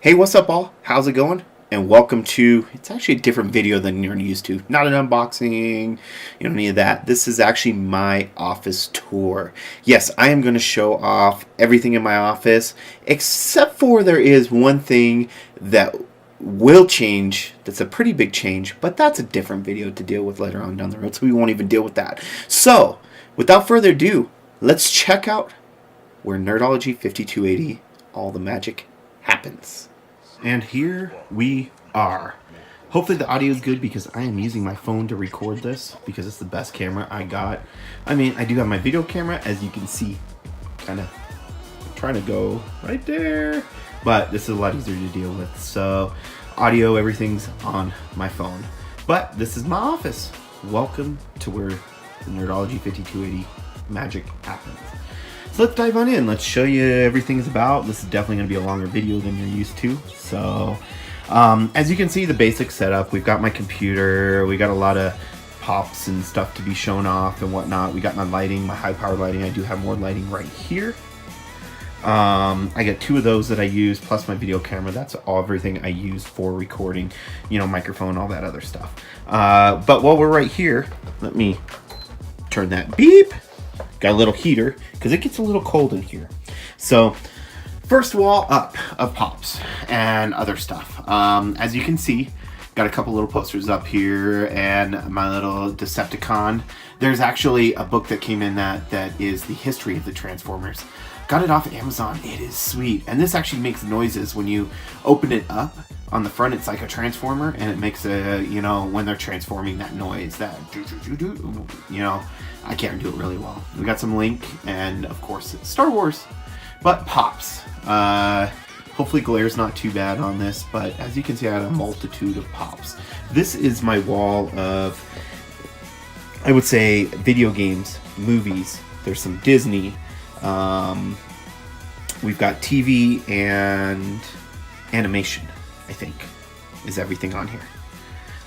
Hey, what's up all? How's it going? And welcome to, it's actually a different video than you're used to. Not an unboxing, any of that. This is actually my office tour. Yes, I am going to show off everything in my office, except for there is one thing that will change. That's a pretty big change, but that's a different video to deal with later on down the road, so we won't even deal with that. So, without further ado, let's check out where Nerdology 5280, all the magic happens. And here we are. Hopefully the audio is good because I am using my phone to record this because it's the best camera I got. I mean, I do have my video camera, as you can see, kind of trying to go right there, but this is a lot easier to deal with. So audio, everything's on my phone. But this is my office. Welcome to where the Nerdology 5280 magic happens. So let's dive on in. Let's show you everything's about. This is definitely going to be a longer video than you're used to. So, as you can see, the basic setup. We've got my computer. We got a lot of pops and stuff to be shown off and whatnot. We got my lighting, my high-power lighting. I do have more lighting right here. I got two of those that I use, plus my video camera. That's everything I use for recording, microphone, all that other stuff. But while we're right here, let me turn that beep. Got a little heater because it gets a little cold in here. So first wall up of pops and other stuff. As you can see, got a couple little posters up here and my little Decepticon. There's actually a book that came in that is the history of the Transformers. Got it off Amazon. It is sweet. And this actually makes noises when you open it up. On the front, it's like a transformer, and it makes a, when they're transforming, that noise, that, I can't do it really well. We got some Link, and of course, it's Star Wars, but pops. Hopefully glare's not too bad on this, but as you can see, I had a multitude of pops. This is my wall of, I would say, video games, movies. There's some Disney. We've got TV and animation. I think, is everything on here.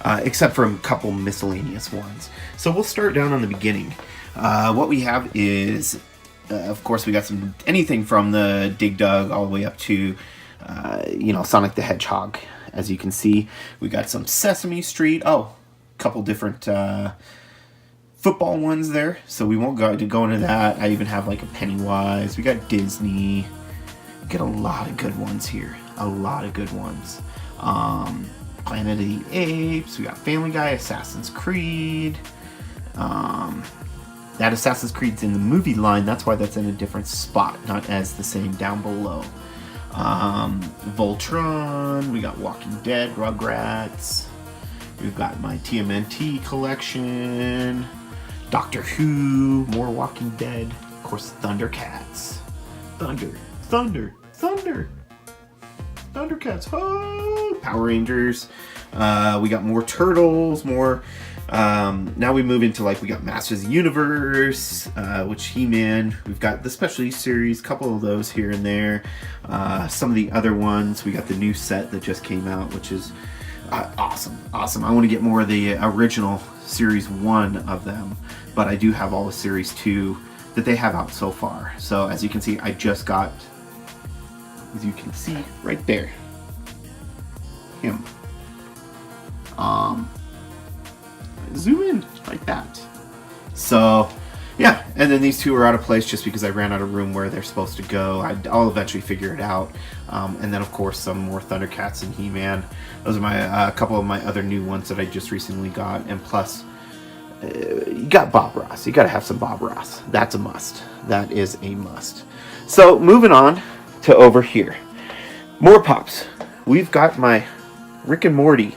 Except for a couple miscellaneous ones. So we'll start down on the beginning. What we have is, of course, we got anything from the Dig Dug all the way up to, Sonic the Hedgehog. As you can see, we got some Sesame Street. Oh, a couple different football ones there. So we won't go into that. I even have like a Pennywise. We got Disney. We got a lot of good ones here. A lot of good ones. Planet of the Apes. We got Family Guy, Assassin's Creed. That Assassin's Creed's in the movie line. That's why that's in a different spot, not as the same down below. Voltron. We got Walking Dead, Rugrats. We've got my TMNT collection. Doctor Who. More Walking Dead. Of course, Thundercats. Thunder. Thundercats, oh! Power Rangers. We got more Turtles, more. Now we move into we got Masters of the Universe, which He-Man. We've got the specialty series, couple of those here and there. Some of the other ones. We got the new set that just came out, which is awesome. I want to get more of the original Series 1 of them, but I do have all the Series 2 that they have out so far. So as you can see, I just got. As you can see right there, him. Zoom in like that. So, yeah, and then these two are out of place just because I ran out of room where they're supposed to go. I'll eventually figure it out. And then, of course, some more Thundercats and He-Man. Those are my a couple of my other new ones that I just recently got. And plus, you got Bob Ross. You got to have some Bob Ross. That's a must. That is a must. So, moving on to over here. More pops. We've got my Rick and Morty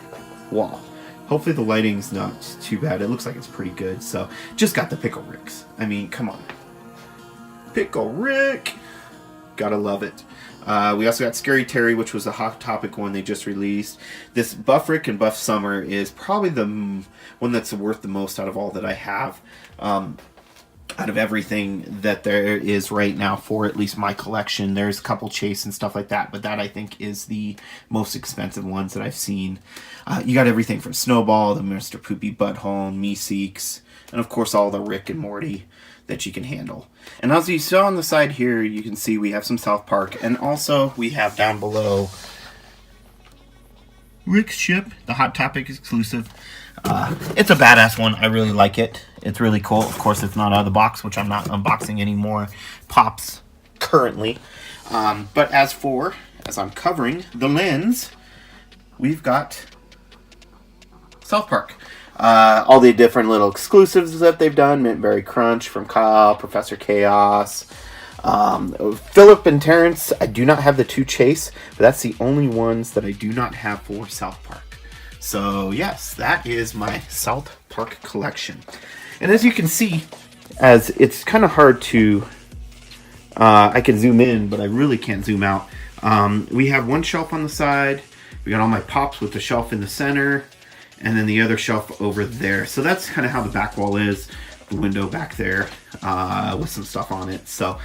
wall. Hopefully the lighting's not too bad. It looks like it's pretty good. So just got the Pickle Ricks. I mean, come on. Pickle Rick. Gotta love it. We also got Scary Terry, which was a Hot Topic one they just released. This Buff Rick and Buff Summer is probably the one that's worth the most out of all that I have. Out of everything that there is right now for at least my collection. There's a couple Chase and stuff like that, but that I think is the most expensive ones that I've seen. You got everything from Snowball, the Mr. Poopy Butthole, Meeseeks, and of course all the Rick and Morty that you can handle. And as you saw on the side here, you can see we have some South Park, and also we have down below Rick's Ship, the Hot Topic exclusive. It's a badass one. I really like it. It's really cool. Of course, it's not out of the box, which I'm not unboxing anymore. Pops currently. But as I'm covering the lens, we've got South Park. All the different little exclusives that they've done. Mintberry Crunch from Kyle, Professor Chaos. Philip and Terrence, I do not have the 2 Chase, but that's the only ones that I do not have for South Park. So yes, that is my South Park collection. And as you can see, as it's kind of hard to, I can zoom in, but I really can't zoom out. We have one shelf on the side. We got all my Pops with the shelf in the center, and then the other shelf over there. So that's kind of how the back wall is. The window back there with some stuff on it. So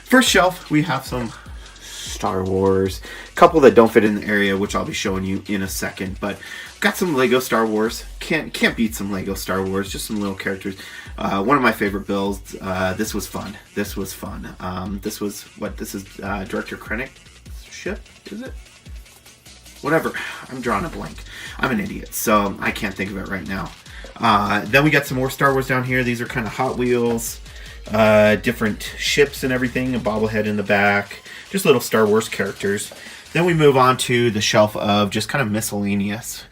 first shelf, we have some Star Wars. A couple that don't fit in the area, which I'll be showing you in a second. But got some Lego Star Wars. Can't beat some Lego Star Wars. Just some little characters. One of my favorite builds. This was fun. This is Director Krennic's ship, is it? Whatever. I'm drawing a blank. I'm an idiot, so I can't think of it right now. Then we got some more Star Wars down here. These are kind of Hot Wheels, different ships and everything, a bobblehead in the back, just little Star Wars characters. Then we move on to the shelf of just kind of miscellaneous.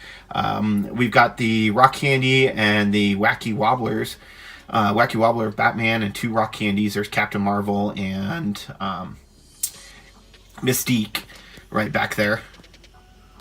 We've got the Rock Candy and the Wacky Wobblers. Wacky Wobbler of Batman and 2 Rock Candies. There's Captain Marvel and Mystique right back there.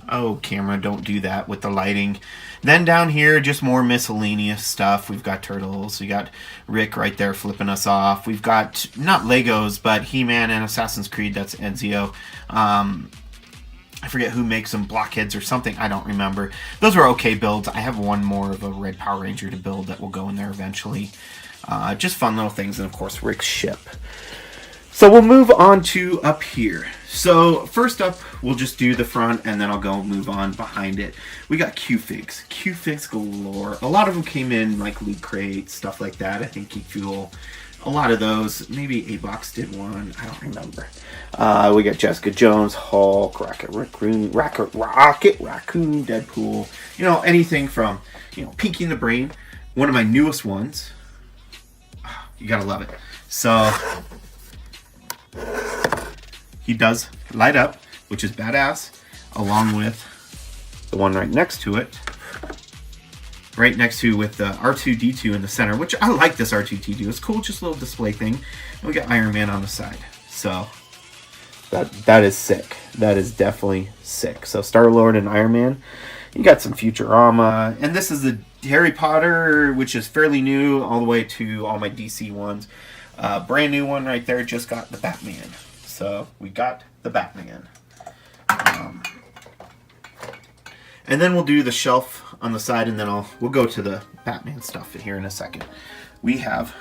Oh, camera, don't do that with the lighting. Then down here, just more miscellaneous stuff. We've got Turtles. We got Rick right there flipping us off. We've got, not Legos, but He-Man and Assassin's Creed. That's Ezio. I forget who makes them, Blockheads or something. I don't remember. Those are okay builds. I have one more of a Red Power Ranger to build that will go in there eventually. Just fun little things. And, of course, Rick's ship. So we'll move on to up here. So first up, we'll just do the front, and then I'll go move on behind it. We got Q-Figs. Q-Figs galore. A lot of them came in like Loot Crate, stuff like that. I think Geek Fuel. A lot of those. Maybe A-Box did one. I don't remember. We got Jessica Jones, Hulk, Rocket Raccoon, Deadpool. You know, anything from, Pinky and the Brain. One of my newest ones. You gotta love it. So he does light up, which is badass, along with the one right next to it. Right next to with the R2-D2 in the center, which I like this R2-D2. It's cool, just a little display thing. And we got Iron Man on the side. So that is sick. That is definitely sick. So Star-Lord and Iron Man. You got some Futurama. And this is the Harry Potter, which is fairly new, all the way to all my DC ones. Brand new one right there, just got the Batman. So we got the Batman. And then we'll do the shelf on the side, and then we'll go to the Batman stuff here in a second. We have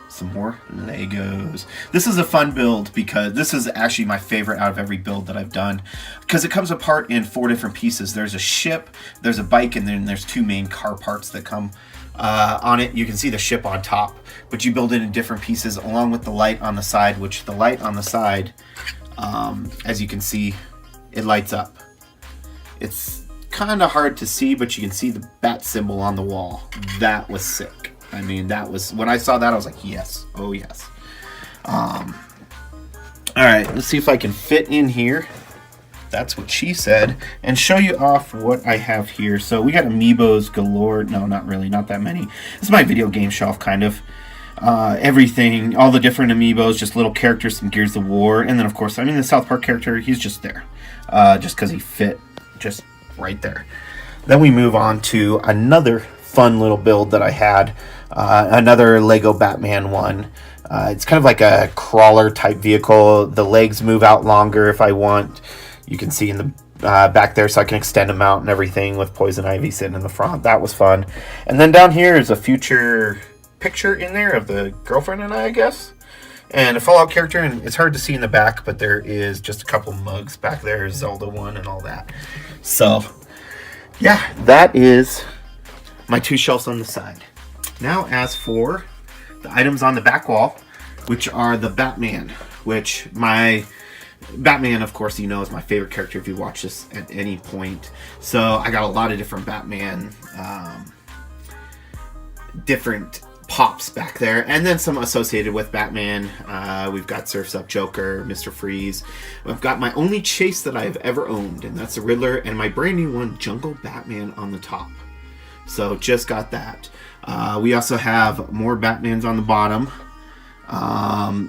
some more Legos. This is a fun build because this is actually my favorite out of every build that I've done, because it comes apart in 4 different pieces. There's a ship, there's a bike, and then there's 2 main car parts that come on it. You can see the ship on top, but you build it in different pieces along with the light on the side, which the light on the side, as you can see, it lights up. It's kind of hard to see, but you can see the bat symbol on the wall. That was sick. I mean, that was, when I saw that, I was like, yes. Oh, yes. All right, let's see if I can fit in here. That's what she said. And show you off what I have here. So we got Amiibos galore. No, not really. Not that many. This is my video game shelf, kind of. Everything, all the different Amiibos, just little characters, some Gears of War. And then, of course, I mean, the South Park character, he's just there. Just because he fit just right there. Then we move on to another fun little build that I had. Another Lego Batman one. It's kind of like a crawler type vehicle. The legs move out longer if I want. You can see in the back there, so I can extend them out and everything with Poison Ivy sitting in the front. That was fun. And then down here is a future picture in there of the girlfriend and I guess. And a Fallout character, and it's hard to see in the back, but there is just a couple mugs back there, Zelda one and all that. So, yeah, that is my 2 shelves on the side. Now, as for the items on the back wall, which are the Batman, which my Batman, of course, is my favorite character if you watch this at any point. So I got a lot of different Batman, different pops back there, and then some associated with Batman. We've got Surf's Up Joker, Mr. Freeze. I've got my only chase that I've ever owned, and that's the Riddler, and my brand new one, Jungle Batman, on the top. So just got that. We also have more Batmans on the bottom.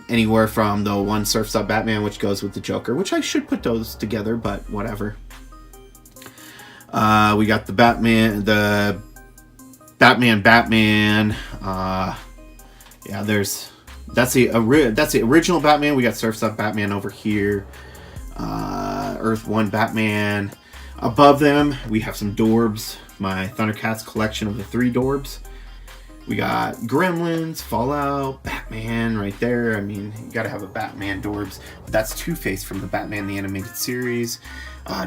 Anywhere from the one Surf's Up Batman, which goes with the Joker, which I should put those together, but whatever. We got the Batman. Yeah, that's the original Batman. We got Surf's Up Batman over here. Earth 1 Batman. Above them, we have some Dorbs. My Thundercats collection of the 3 Dorbs. We got Gremlins, Fallout, Batman right there. I mean, you gotta have a Batman Dorbs. That's Two-Face from the Batman the Animated Series.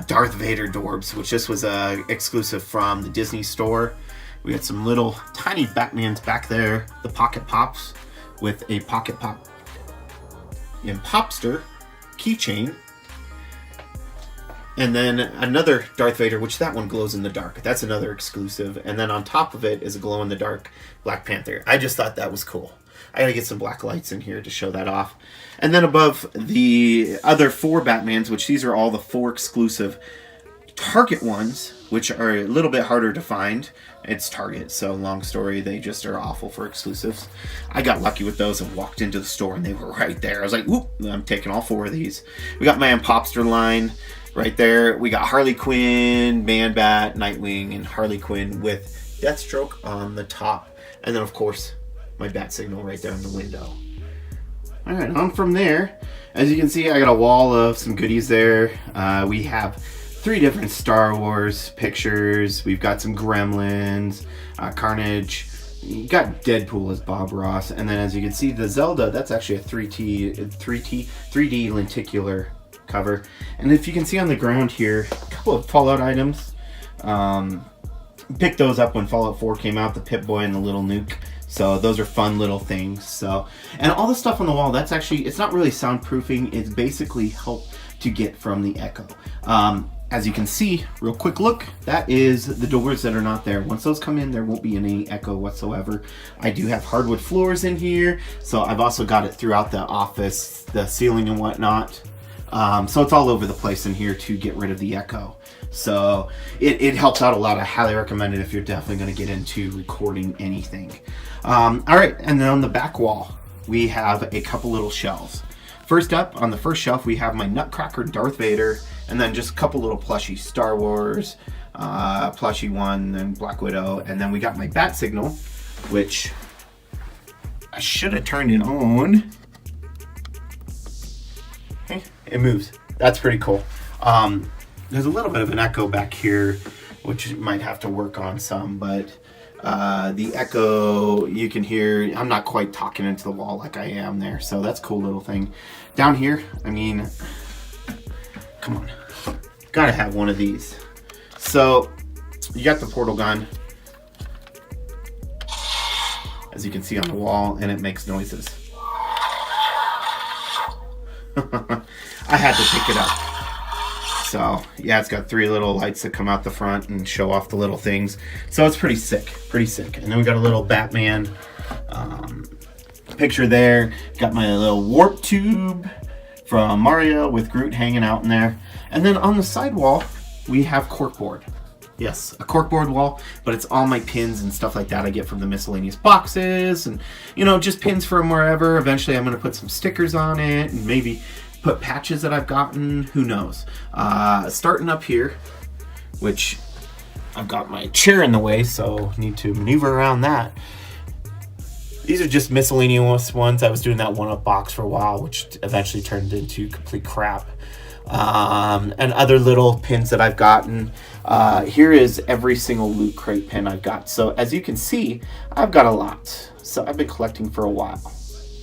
Darth Vader Dorbs, which this was exclusive from the Disney store. We got some little tiny Batmans back there. The Pocket Pops with a Pocket Pop and Popster keychain. And then another Darth Vader, which that one glows in the dark. That's another exclusive. And then on top of it is a glow-in-the-dark Black Panther. I just thought that was cool. I gotta get some black lights in here to show that off. And then above the other 4 Batmans, which these are all the 4 exclusive Target ones, which are a little bit harder to find. It's Target, so long story, they just are awful for exclusives. I got lucky with those and walked into the store and they were right there. I was like, whoop, I'm taking all 4 of these. We got my Popster line right there. We got Harley Quinn, Man-Bat, Nightwing, and Harley Quinn with Deathstroke on the top. And then, of course, my bat signal right there in the window. Alright, on from there. As you can see, I got a wall of some goodies there. We have 3 different Star Wars pictures. We've got some Gremlins, Carnage. You got Deadpool as Bob Ross. And then as you can see, the Zelda, that's actually a 3D lenticular cover. And if you can see on the ground here, a couple of Fallout items. Picked those up when Fallout 4 came out, the Pip-Boy and the Little Nuke. So those are fun little things. So, and all the stuff on the wall, that's actually, it's not really soundproofing. It's basically help to get from the echo. As you can see, real quick look, that is the doors that are not there. Once those come in, there won't be any echo whatsoever. I do have hardwood floors in here, so I've also got it throughout the office, the ceiling and whatnot. So it's all over the place in here to get rid of the echo. So it helps out a lot. I highly recommend it if you're definitely going to get into recording anything. All right, and then on the back wall, we have a couple little shelves. First up, on the first shelf, we have my Nutcracker Darth Vader, and then just a couple little plushy Star Wars, plushie one, and Black Widow, and then we got my bat signal, which I should have turned it on. Okay, it moves. That's pretty cool. There's a little bit of an echo back here, which you might have to work on some, but the echo, you can hear, I'm not quite talking into the wall like I am there, so that's a cool little thing. Down here, I mean, come on, gotta have one of these. So, you got the portal gun, as you can see on the wall, and it makes noises. I had to pick it up. So, yeah, it's got 3 little lights that come out the front and show off the little things. So it's pretty sick, pretty sick. And then we got a little Batman picture there. Got my little warp tube from Mario with Groot hanging out in there. And then on the side wall, we have corkboard. Yes, a corkboard wall, but it's all my pins and stuff like that I get from the miscellaneous boxes. And, you know, just pins from wherever. Eventually I'm going to put some stickers on it and maybe put patches that I've gotten, who knows. Starting up here, which I've got my chair in the way, so need to maneuver around that. These are just miscellaneous ones. I was doing that one-up box for a while, which eventually turned into complete crap. And other little pins that I've gotten. Here is every single Loot Crate pin I've got. So as you can see, I've got a lot. So I've been collecting for a while.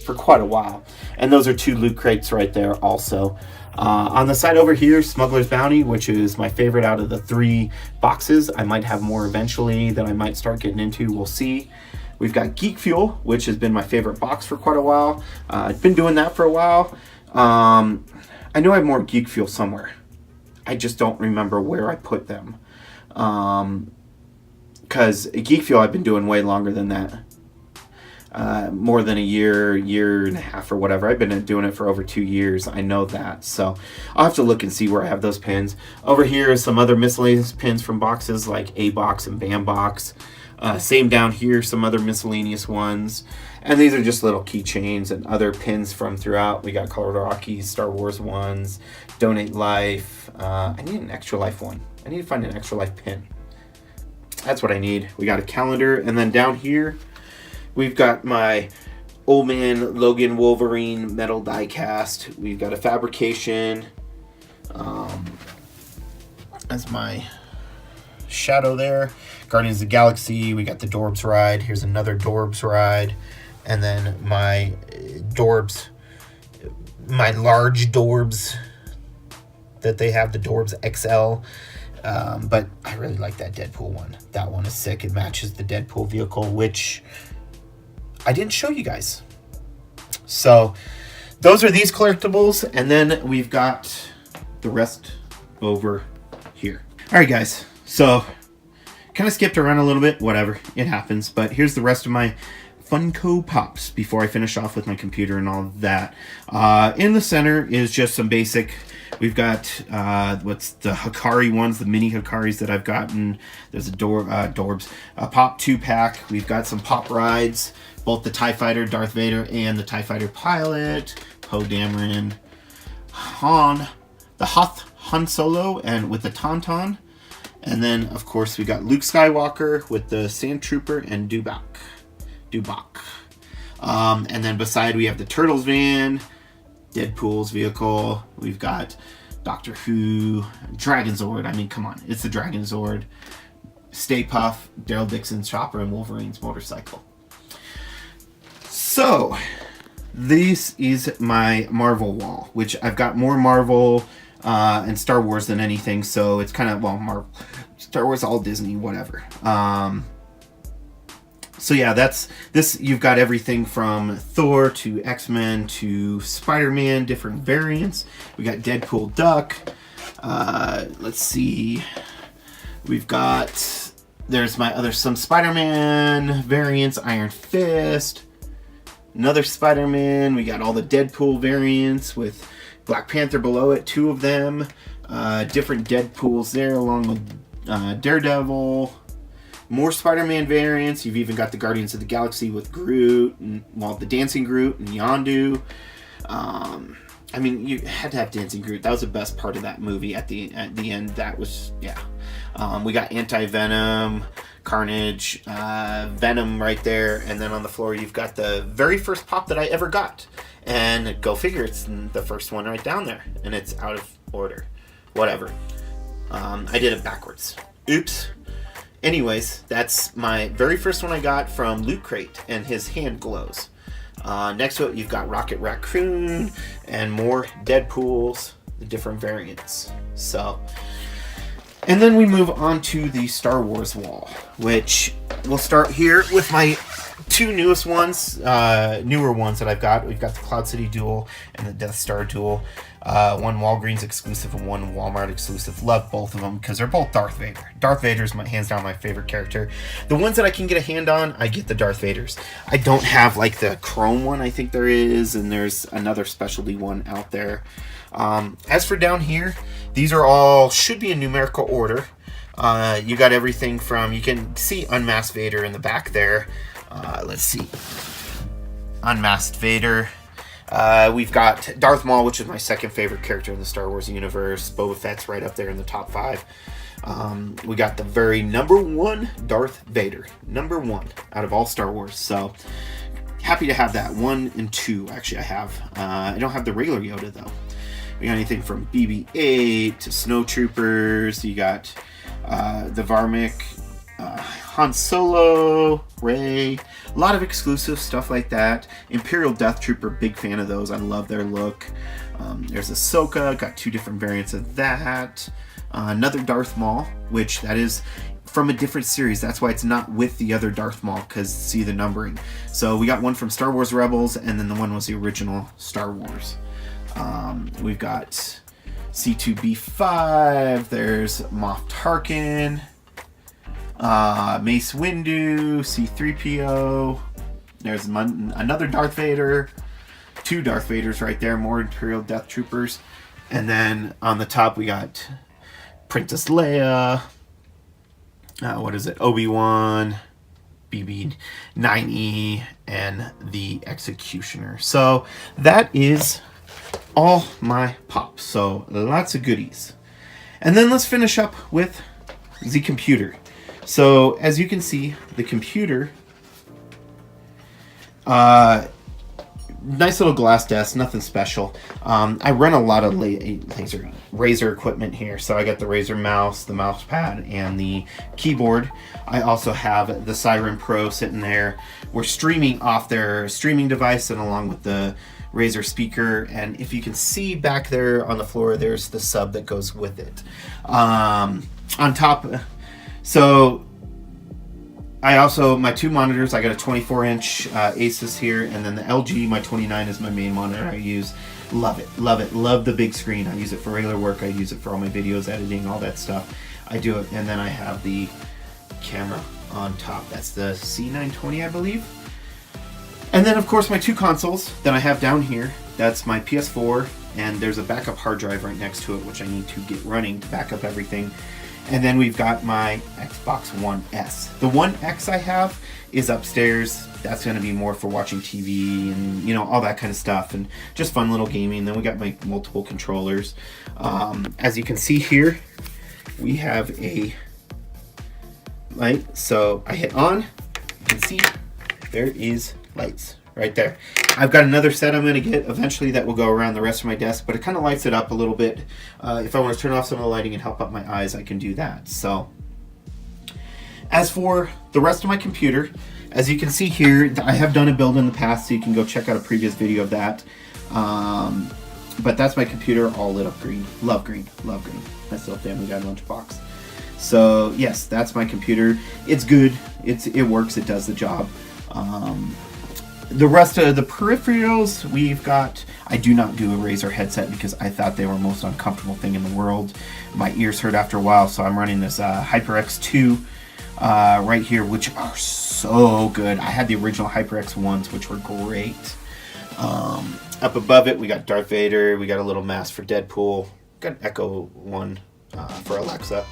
For quite a while. And those are 2 Loot Crates right there also. On the side over here, Smuggler's Bounty, which is my favorite out of the 3 boxes. I might have more eventually that I might start getting into. We'll see. We've got Geek Fuel, which has been my favorite box for quite a while. I've been doing that for a while. I know I have more Geek Fuel somewhere. I just don't remember where I put them. Because Geek Fuel I've been doing way longer than that. More than a year and a half or whatever. I've been doing it for over 2 years. I know that. So I'll have to look and see where I have those pins. Over here is some other miscellaneous pins from boxes like A-Box and Bam-Box. Same down here, some other miscellaneous ones. And these are just little keychains and other pins from throughout. We got Colorado Rockies, Star Wars ones, Donate Life. I need an Extra Life one. I need to find an Extra Life pin. That's what I need. We got a calendar. And then down here, we've got my Old Man Logan Wolverine metal die cast. We've got a fabrication. As my shadow there. Guardians of the Galaxy. We got the Dorbs ride. Here's another Dorbs ride. And then my Dorbs, my large Dorbs that they have, the Dorbs XL. But I really like that Deadpool one. That one is sick. It matches the Deadpool vehicle, which I didn't show you guys. So those are these collectibles. And then we've got the rest over here. All right, guys. So kind of skipped around a little bit. Whatever. It happens. But here's the rest of my Funko Pops before I finish off with my computer and all of that. In the center is just some basic. We've got what's the Hikari ones, the mini Hikaris that I've gotten. There's a Dorbs, a Pop 2-pack. We've got some Pop rides, both the TIE Fighter Darth Vader and the TIE Fighter Pilot, Poe Dameron, the Hoth Han Solo, and with the Tauntaun. And then, of course, we got Luke Skywalker with the Sand Trooper and Dubak. And then beside we have the Turtles van, Deadpool's vehicle. We've got Doctor Who, Dragon Zord. I mean, come on, it's the Dragon Zord. Stay Puft, Daryl Dixon's chopper, and Wolverine's motorcycle. So this is my Marvel wall, which I've got more Marvel and Star Wars than anything. So it's kind of, well, Marvel, Star Wars, all Disney, whatever. So yeah, that's this. You've got everything from Thor to X-Men to Spider-Man, different variants. We got Deadpool Duck. Let's see. We've got, there's my other, some Spider-Man variants, Iron Fist, another Spider-Man. We got all the Deadpool variants with Black Panther below it, 2 of them. Different Deadpools there along with Daredevil. More Spider-Man variants. You've even got the Guardians of the Galaxy with Groot, and, well, the Dancing Groot and Yondu. I mean, you had to have Dancing Groot. That was the best part of that movie at the end. That was, yeah. We got Anti-Venom, Carnage, Venom right there, and then on the floor you've got the very first Pop that I ever got. And go figure, it's the first one right down there, and it's out of order. Whatever. I did it backwards. Oops. Anyways, that's my very first one I got from Loot Crate, and his hand glows. Next to it, you've got Rocket Raccoon and more Deadpools, the different variants. So, and then we move on to the Star Wars wall, which we'll start here with my 2 newest ones, newer ones that I've got. We've got the Cloud City Duel and the Death Star Duel. One Walgreens exclusive and one Walmart exclusive. Love both of them because they're both Darth Vader. Darth Vader is hands down my favorite character. The ones that I can get a hand on, I get the Darth Vaders. I don't have like the chrome one, I think there is, and there's another specialty one out there. As for down here, these are all, should be in numerical order. You got everything from, you can see Unmasked Vader in the back there. Let's see. Unmasked Vader. We've got Darth Maul, which is my second favorite character in the Star Wars universe. Boba Fett's right up there in the top 5. We got the very number 1 Darth Vader. Number 1 out of all Star Wars. So, happy to have that. 1 and 2, actually, I have. I don't have the regular Yoda, though. We got anything from BB-8 to Snowtroopers. You got the Varmic, Han Solo, Rey, a lot of exclusive stuff like that. Imperial Death Trooper, big fan of those. I love their look. There's Ahsoka, got 2 different variants of that. Another Darth Maul, which that is from a different series. That's why it's not with the other Darth Maul, because see the numbering. So we got one from Star Wars Rebels, and then the one was the original Star Wars. We've got C2B5. There's Moff Tarkin. Mace Windu. C3PO. There's another Darth Vader. 2 Darth Vaders right there. More Imperial Death Troopers. And then on the top we got Princess Leia. What is it? Obi-Wan. BB-9E. And the Executioner. So that is all my pops. So lots of goodies. And then let's finish up with the computer. So as you can see, the computer, nice little glass desk, nothing special. I run a lot of Razer equipment here. So I got the Razer mouse, the mouse pad, and the keyboard. I also have the Siren Pro sitting there. We're streaming off their streaming device and along with the Razer speaker. And if you can see back there on the floor, there's the sub that goes with it. On top, so I also, my 2 monitors, I got a 24-inch Asus here, and then the LG, my 29 is my main monitor I use. Love it, love it, love the big screen. I use it for regular work, I use it for all my videos, editing, all that stuff. I do it, and then I have the camera on top. That's the C920, I believe. And then, of course, my 2 consoles that I have down here. That's my PS4, and there's a backup hard drive right next to it, which I need to get running to back up everything. And then we've got my Xbox One S. The One X I have is upstairs. That's going to be more for watching TV and, you know, all that kind of stuff. And just fun little gaming. Then we got my multiple controllers. As you can see here, we have a light. So I hit on. You can see there is lights right there. I've got another set I'm going to get eventually that will go around the rest of my desk, but it kind of lights it up a little bit. If I want to turn off some of the lighting and help out my eyes, I can do that. So, as for the rest of my computer, as you can see here, I have done a build in the past, so you can go check out a previous video of that. But that's my computer, all lit up green. Love green, love green. Nice little Family Guy lunchbox. So, yes, that's my computer. It's good. It works. It does the job. The rest of the peripherals we've got, I do not do a Razer headset because I thought they were the most uncomfortable thing in the world. My ears hurt after a while, so I'm running this HyperX 2 right here, which are so good. I had the original HyperX ones, which were great. Up above it, we got Darth Vader. We got a little mask for Deadpool. Got an Echo one for Alexa.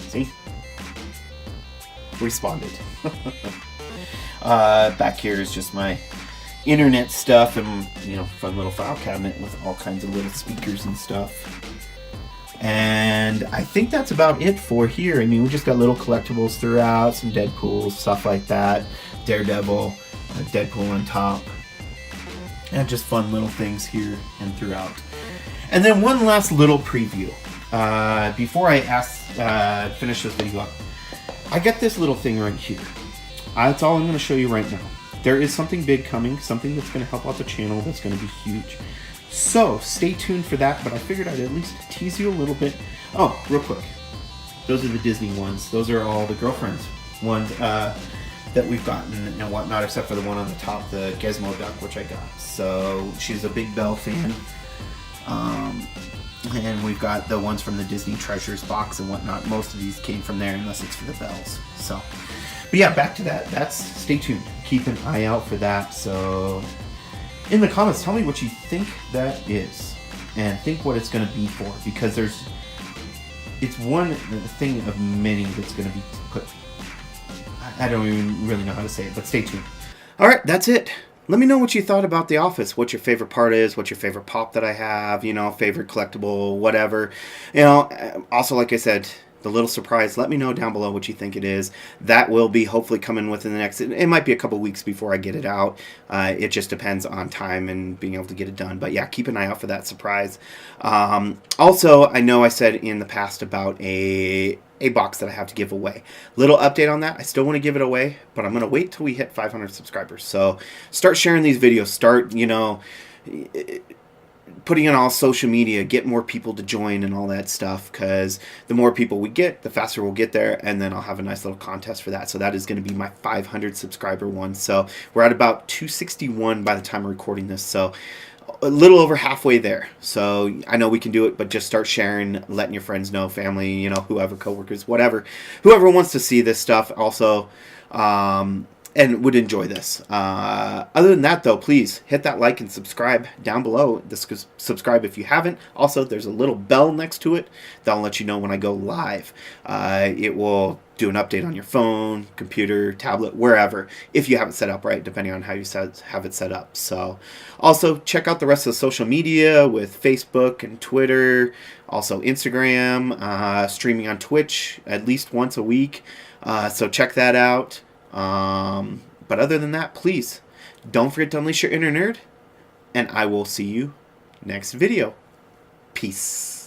See? Responded. Back here is just my internet stuff and, you know, fun little file cabinet with all kinds of little speakers and stuff. And I think that's about it for here. I mean, we just got little collectibles throughout, some Deadpool, stuff like that. Daredevil, Deadpool on top. And just fun little things here and throughout. And then one last little preview. Before I finish this video up, I got this little thing right here. That's all I'm going to show you right now. There is something big coming, something that's going to help out the channel, that's going to be huge. So, stay tuned for that, but I figured I'd at least tease you a little bit. Oh, real quick. Those are the Disney ones. Those are all the girlfriends ones that we've gotten and whatnot, except for the one on the top, the Gizmo Duck, which I got. So, she's a big Belle fan. And we've got the ones from the Disney Treasures box and whatnot. Most of these came from there, unless it's for the bells. So, but yeah, back to that. Stay tuned. Keep an eye out for that. So, in the comments, tell me what you think that is, and think what it's going to be for, because it's one thing of many that's going to be put. I don't even really know how to say it, but stay tuned. All right, that's it. Let me know what you thought about The Office, what your favorite part is, what your favorite pop that I have, you know, favorite collectible, whatever. You know, also, like I said, the little surprise, let me know down below what you think it is. That will be hopefully coming within the next, it might be a couple weeks before I get it out. It just depends on time and being able to get it done. But yeah, keep an eye out for that surprise. Also, I know I said in the past about a box that I have to give away. Little update on that. I still want to give it away, but I'm going to wait till we hit 500 subscribers. So start sharing these videos. Start, you know, putting it on all social media, get more people to join and all that stuff, because the more people we get, the faster we'll get there, and then I'll have a nice little contest for that. So that is going to be my 500 subscriber one. So we're at about 261 by the time I'm recording this. So a little over halfway there. So I know we can do it, but just start sharing, letting your friends know, family, whoever, coworkers, whatever, whoever wants to see this stuff also, and would enjoy this. Other than that, though, please hit that like and subscribe down below. Subscribe if you haven't. Also, there's a little bell next to it that'll let you know when I go live. It will do an update on your phone, computer, tablet, wherever, if you have it set up right, depending on how you have it set up. So also check out the rest of the social media with Facebook and Twitter, also Instagram, streaming on Twitch at least once a week. So check that out. But other than that, please don't forget to unleash your inner nerd, and I will see you next video. Peace.